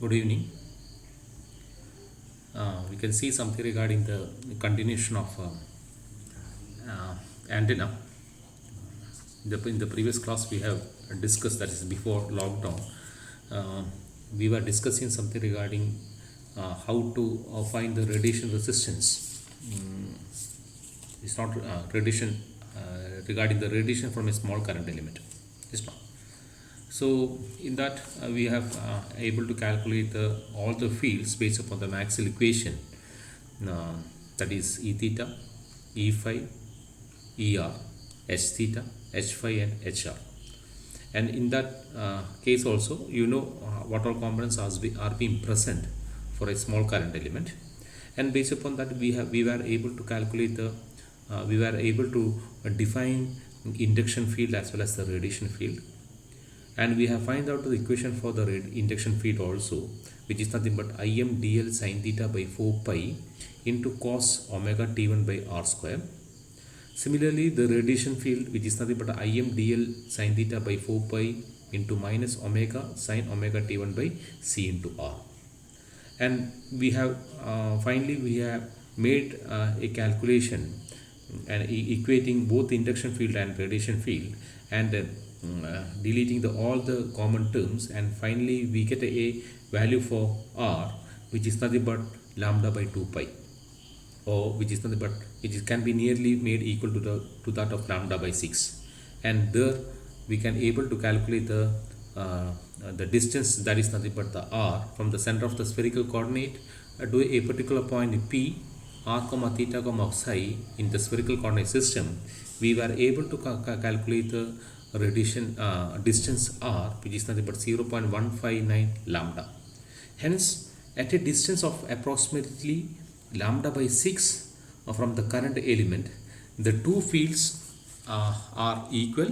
Good evening. We can see something regarding the continuation of antenna. In the previous class, we have discussed, that is before lockdown, uh, we were discussing something regarding how to find the radiation resistance. It's not radiation regarding the radiation from a small current element. It's not. So in that we have able to calculate all the fields based upon the Maxwell equation, uh, that is E theta, E phi, ER, H theta, H phi and HR. And in that case also, what all components are being present for a small current element, and based upon that we were able to calculate the we were able to define induction field as well as the radiation field, and we have find out the equation for the induction field also, which is nothing but Im dl sin theta by 4 pi into cos omega t1 by r square. Similarly, the radiation field, which is nothing but Im dl sin theta by 4 pi into minus omega sin omega t1 by c into r. And we have finally we have made a calculation and equating both induction field and radiation field, and deleting all the common terms, and finally we get a value for r, which is nothing but lambda by 2 pi, or which is nothing but can be nearly made equal to that of lambda by 6. And there we can able to calculate the distance, that is nothing but the r from the center of the spherical coordinate to a particular point p r comma theta comma psi in the spherical coordinate system. We were able to calculate the radiation distance r, which is nothing but 0.159 lambda. Hence, at a distance of approximately lambda by 6 from the current element, the two fields are equal.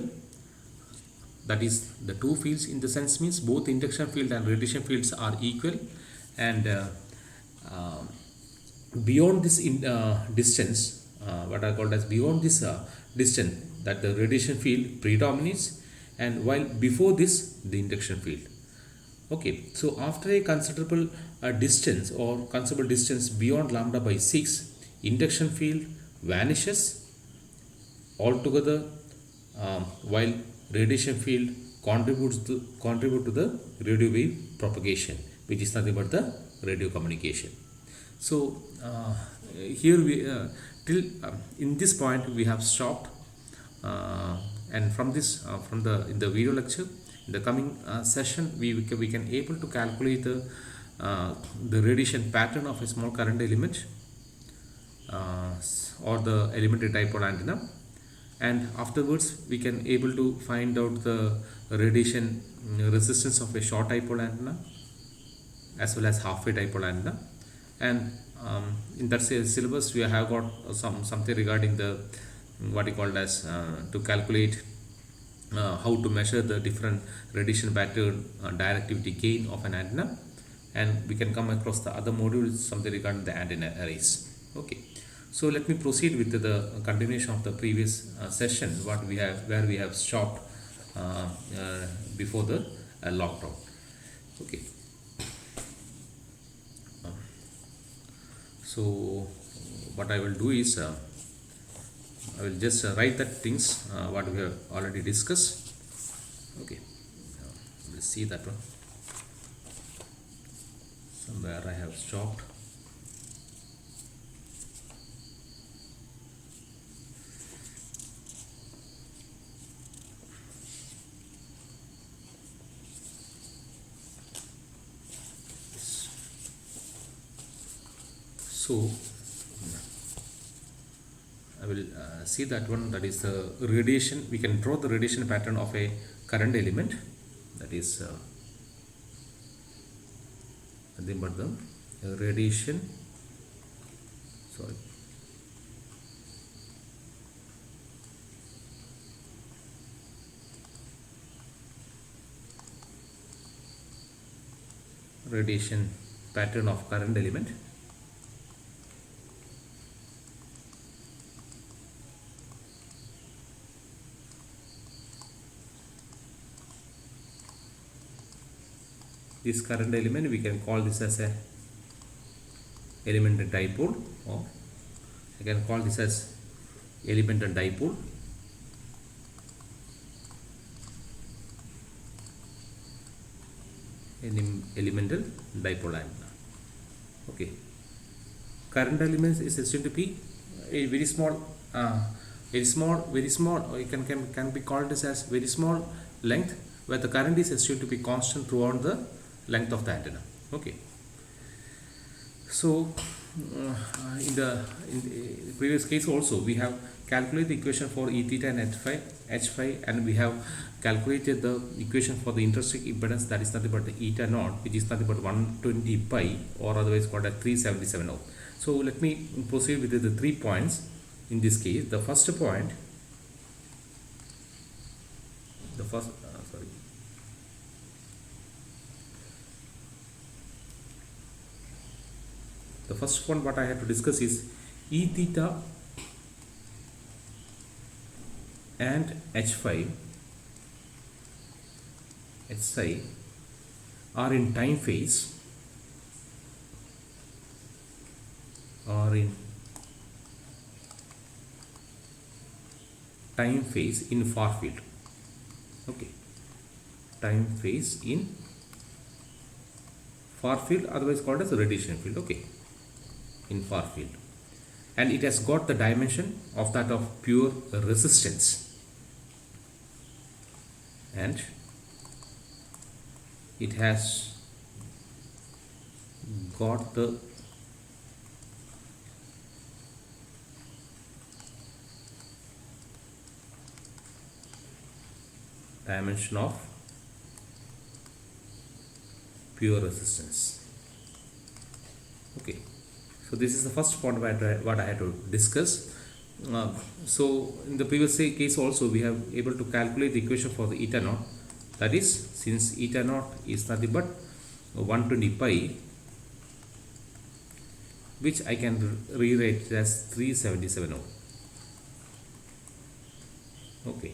That is, the two fields in the sense means both induction field and radiation fields are equal, and uh, beyond this distance, what are called as beyond this distance, that the radiation field predominates, and while before this the induction field. Okay, so after a considerable distance or considerable distance beyond lambda by 6, induction field vanishes altogether, while radiation field contribute to the radio wave propagation, which is nothing but the radio communication. So here we till in this point we have stopped, and from this from the in the video lecture, in the coming session, we can able to calculate the radiation pattern of a small current element, or the elementary dipole antenna, and afterwards we can able to find out the radiation resistance of a short dipole antenna as well as half wave dipole antenna. And in that syllabus we have got something regarding the what we called as to calculate how to measure the different radiation pattern directivity gain of an antenna, and we can come across the other modules, something regarding the antenna arrays. Okay, so let me proceed with the continuation of the previous session, what we have where we have stopped before the lockdown. Okay, so what I will do is I will just write that things what we have already discussed. Okay, we'll see that one somewhere I have stopped. So I will see that one, that is the radiation. We can draw the radiation pattern of a current element, that is nothing but the radiation radiation pattern of current element. this current element, we can call this as a elemental dipole, or I can call this as elemental dipole. Elemental dipole antenna. Okay. Current elements is assumed to be a very small, very small. It can be called this as very small length, where the current is assumed to be constant throughout the length of the antenna. Okay. So in the previous case also, we have calculated the equation for E theta and H phi, and we have calculated the equation for the intrinsic impedance, that is nothing but the eta naught, which is nothing but 120 pi, or otherwise called as 377 ohm. So let me proceed with the 3 points in this case. The first point, the first point what I have to discuss is E theta and H phi are in time phase, in far field. Okay, time phase in far field, otherwise called as a radiation field. Okay, in far field, and it has got the dimension of that of pure resistance, and it has got the dimension of pure resistance. Okay, so this is the first point what I had to discuss. So in the previous case also, we have able to calculate the equation for the eta naught, that is, since eta naught is nothing but 120 pi, which I can rewrite as 377 ohm. Okay,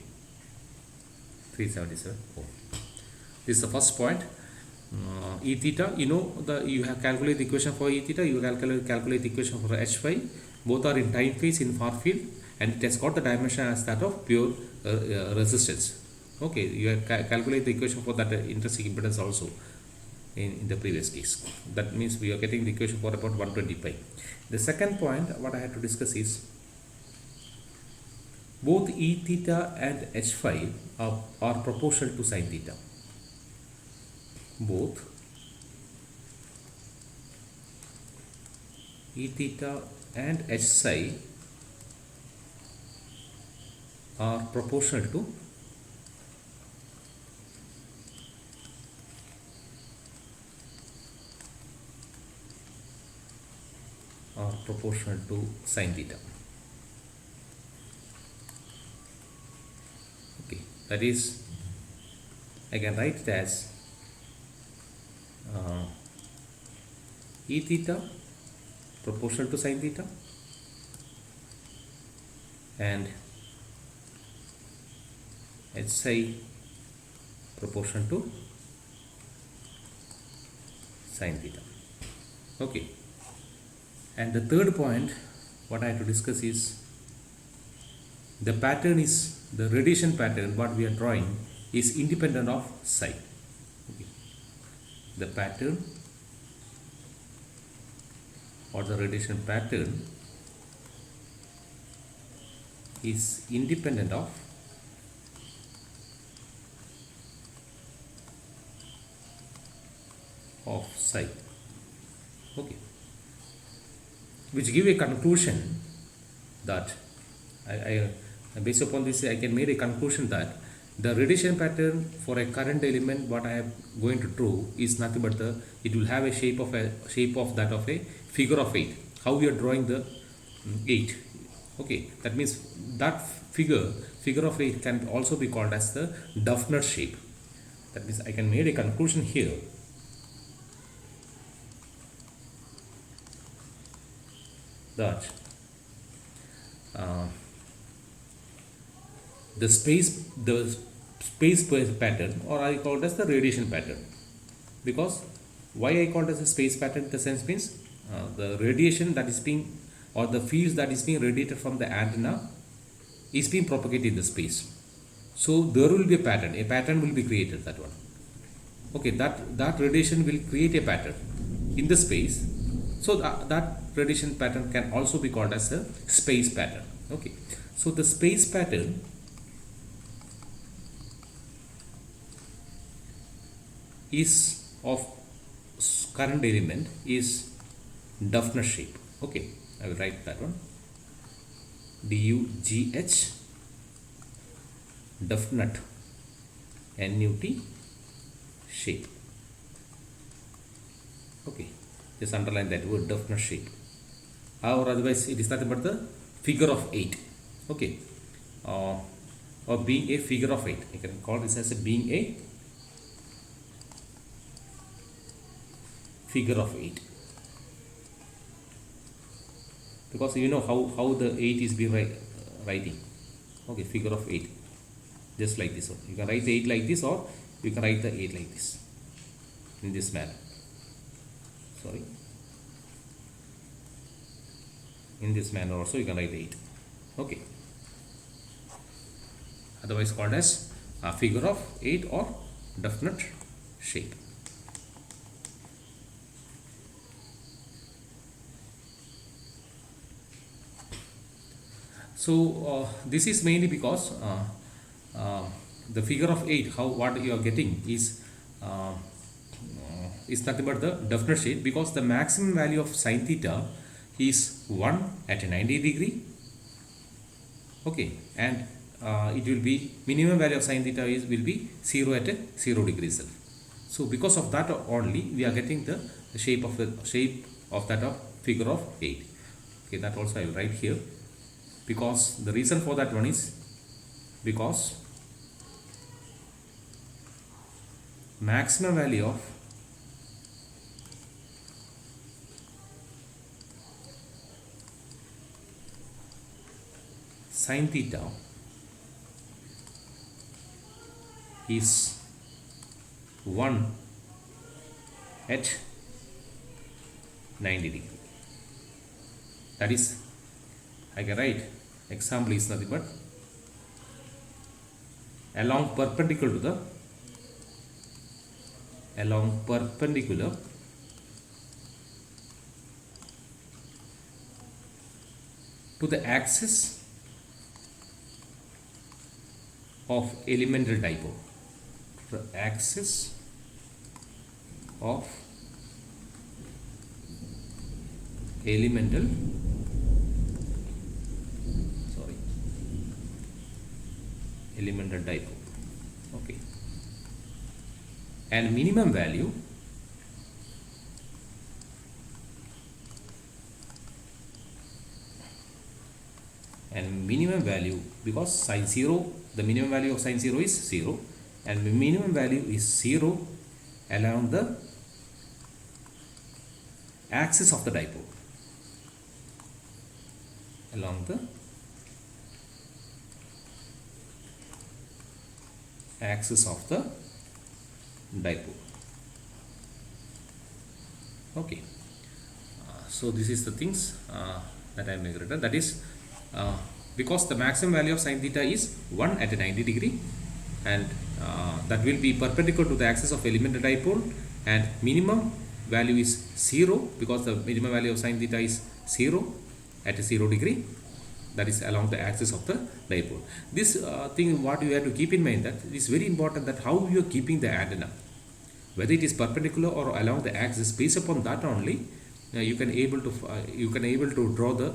377 ohm. This is the first point. E theta, you have calculated the equation for E theta, you calculate the equation for H phi. Both are in time phase in far field, and it has got the dimension as that of pure resistance. Okay, you have calculated the equation for that intrinsic impedance also in the previous case. That means we are getting the equation for about 120 pi. The second point what I have to discuss is both E theta and H phi are proportional to sin theta. Both E theta and H psi are proportional to sin theta. Okay, that is, I can write it as E theta proportional to sin theta and H psi proportional to sin theta. Okay, and the third point what I have to discuss is the radiation pattern what we are drawing is independent of psi. Okay. The pattern or the radiation pattern is independent of psi. Okay, which give a conclusion that I based upon this I can make a conclusion that the radiation pattern for a current element what I am going to draw is nothing but it will have a shape of that of a figure of 8. How we are drawing the 8? Okay, that means that figure of 8 can also be called as the Duffner shape. That means I can make a conclusion here that the space pattern, or I call it as the radiation pattern, because why I call it as a space pattern in the sense means the radiation that is being, or the fields that is being radiated from the antenna is being propagated in the space. So there will be a pattern will be created, that one. Okay, that radiation will create a pattern in the space. So that radiation pattern can also be called as a space pattern. Okay, so the space pattern is of current element is Dufner shape. Okay, I will write that one. DUGH Dufnut, NUT shape. Okay, just underline that word, Dufner shape, or otherwise it is nothing but the figure of 8. Okay, or being a figure of 8, you can call this as a being a figure of 8, because you know how the 8 is be writing. Okay, figure of 8, just like this one. You can write the 8 like this, or you can write the 8 like this, in this manner. Sorry, in this manner also you can write 8. Okay, otherwise called as a figure of 8 or Dufnut shape. So this is mainly because the figure of 8, what you are getting is nothing but the Dufner shape, because the maximum value of sin theta is 1 at a 90 degree. Okay, and it will be minimum value of sin theta will be 0 at a 0 degree itself. So because of that only we are getting the shape of that of figure of 8. Okay, that also I will write here, because the reason for that one is because maximum value of sin theta is 1 at 90 degree. That is, I can write example is nothing but along perpendicular to the axis of elemental dipole. The axis of elemental dipole. Okay, and minimum value because sin 0, the minimum value of sin 0 is 0, and the minimum value is 0 along the axis of the dipole, along the axis of the dipole. Okay, so this is the things that I make written, that is because the maximum value of sin theta is 1 at a 90 degree, and that will be perpendicular to the axis of elemental dipole, and minimum value is 0 because the minimum value of sin theta is 0 at a 0 degree, that is along the axis of the dipole. This thing what you have to keep in mind, that it is very important that how you are keeping the antenna, whether it is perpendicular or along the axis. Based upon that only you can able to draw the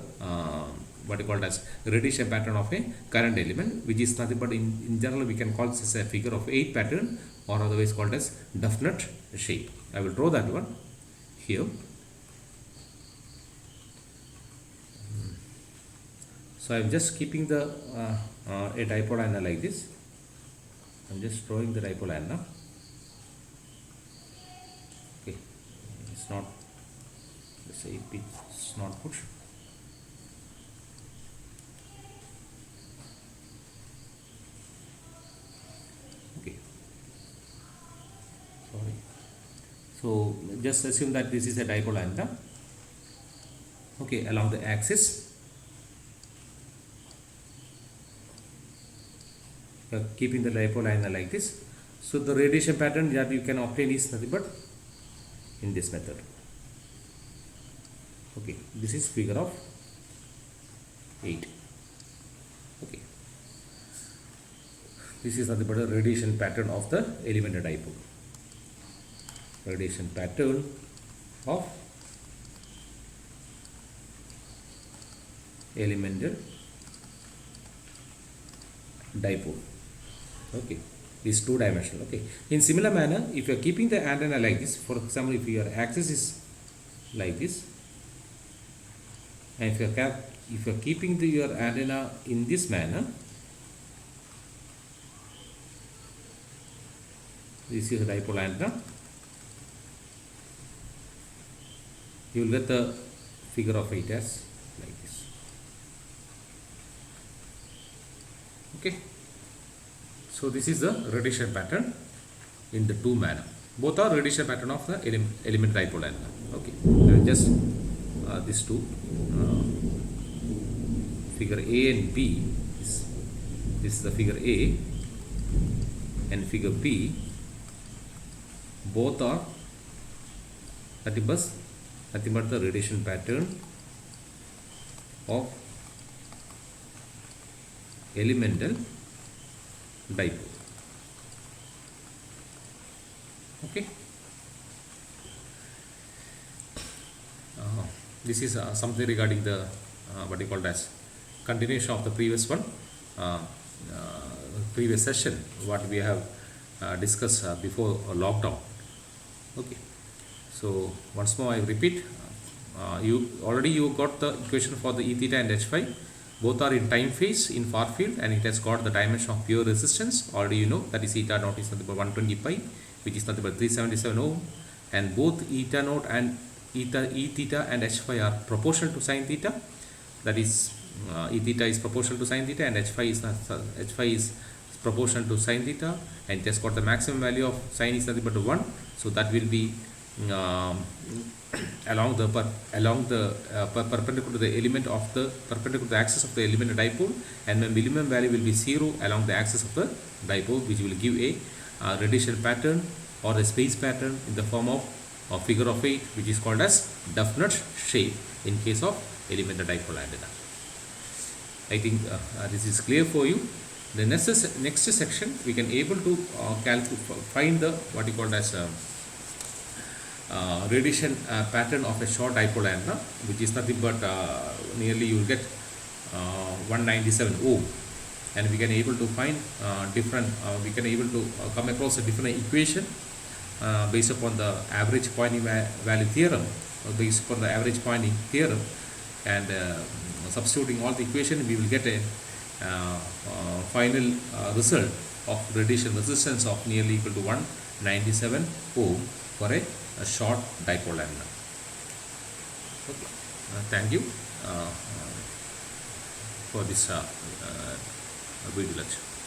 what you call as radiation pattern of a current element, which is nothing but in general we can call this as a figure of 8 pattern, or otherwise called as Dufnut shape. I will draw that one here. So I am just keeping the a dipole antenna like this. I am just drawing the dipole antenna. Okay, it's not, let's say it's not good. Okay, sorry. just assume that this is a dipole antenna, okay, along the axis. Keeping the dipole antenna like this. So the radiation pattern that you can obtain is nothing but in this method. Okay, this is figure of 8. Okay, this is nothing but a radiation pattern of the elemental dipole. Radiation pattern of elemental dipole. Okay, is 2 dimensional. Okay, in similar manner, if you are keeping the antenna like this, for example, if your axis is like this, and if you are keeping your antenna in this manner, this is a dipole antenna, you will get the figure of 8 as like this. Okay, so this is the radiation pattern in the 2 manner. Both are radiation pattern of the element dipole antenna. Okay, just these 2 figure A and B. This is the figure A and figure B. Both are nothing but the radiation pattern of elemental dipole. Okay, this is something regarding the what you call as continuation of the previous one, previous session what we have discussed before lockdown. Okay, so once more I repeat, you got the equation for the E theta and H phi. Both are in time phase in far field, and it has got the dimension of pure resistance. Already you know that is eta naught is nothing but 120 pi, which is nothing but 377 ohm, and both eta naught and E theta and H phi are proportional to sin theta. That is E theta is proportional to sin theta, and H phi is proportional to sin theta, and it has got the maximum value of sin is nothing but 1. So that will be along the perpendicular to the element of the perpendicular to the axis of the element dipole, and the minimum value will be 0 along the axis of the dipole, which will give a radiation pattern or a space pattern in the form of figure of 8, which is called as Duff-Nut shape in case of elemental dipole antenna. I think this is clear for you. The next section we can able to find the what you call as radiation pattern of a short dipole antenna, which is nothing but nearly you will get 197 ohm, and we can able to find we can able to come across a different equation based upon the average Poynting value theorem, and substituting all the equation, we will get a final result of radiation resistance of nearly equal to 197 ohm for a short dipole antenna. Okay. Thank you for this video lecture.